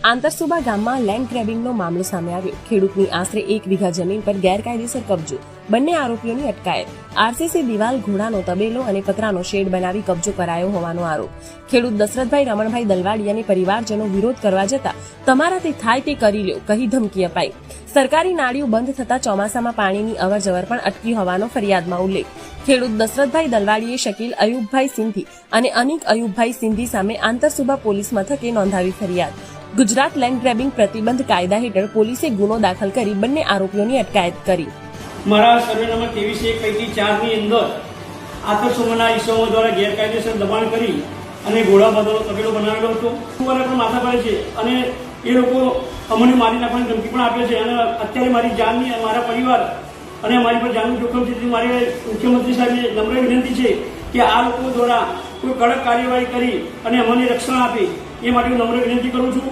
આંતરસુબા ગામમાં લેન્ડ ગ્રેબિંગનો મામલો સામે આવ્યો। ખેડૂતની આશરે 1 વીઘા જમીન પર ગેરકાયદેસર કબજો, બંને આરોપીઓની અટકાયત। આરસીસી દિવાલ, ઘોડાનો તબેલો અને પતરાનો શેડ બનાવી કબજો કરાયો હોવાનો આરોપ। ખેડૂત દશરથભાઈ રમણભાઈ દલવાડિયાની પરિવારજનો વિરોધ કરવા જતા તમારાથી થાય તે કરી લ્યો કહી ધમકી અપાઈ। સરકારી નાળીઓ બંધ થતા ચોમાસામાં પાણીની અવરજવર પણ અટકી હોવાનો ફરિયાદમાં ઉલ્લેખ। ખેડૂત દશરથભાઈ દલવાડીએ શકીલ અયુબભાઈ સિંધી અને અનિક અયુબભાઈ સિંધી સામે આંતરસુબા પોલીસ મથકે નોંધાવી ફરિયાદ। ગુજરાત લેન્ડ ગ્રેબિંગ પ્રતિબંધ કાયદા હેઠળ પોલીસે ગુનો દાખલ કરી બંને આરોપીઓની અટકાયત કરી। મારા સર્વે નંબર 23 પૈકી 4 ની અંદર આંતરસુબાના ઈસમો દ્વારા ગેરકાયદેસર દબાણ કરી અને ઘોડા બદલો તબેલો બનાવેલો હતો। પણ માથા પડે છે અને એ લોકો અમને મારી નાખવાની ધમકી પણ આપે છે અને અત્યારે મારી જાનની મારા પરિવાર અને મારી પર જાનનું જોખમ છે। મારે મુખ્યમંત્રી સાહેબને નમ્ર વિનંતી છે કે આ લોકો દ્વારા કોઈ કડક કાર્યવાહી કરી અને અમને રક્ષણ આપે એ માટે હું નમ્ર વિનંતી કરું છું।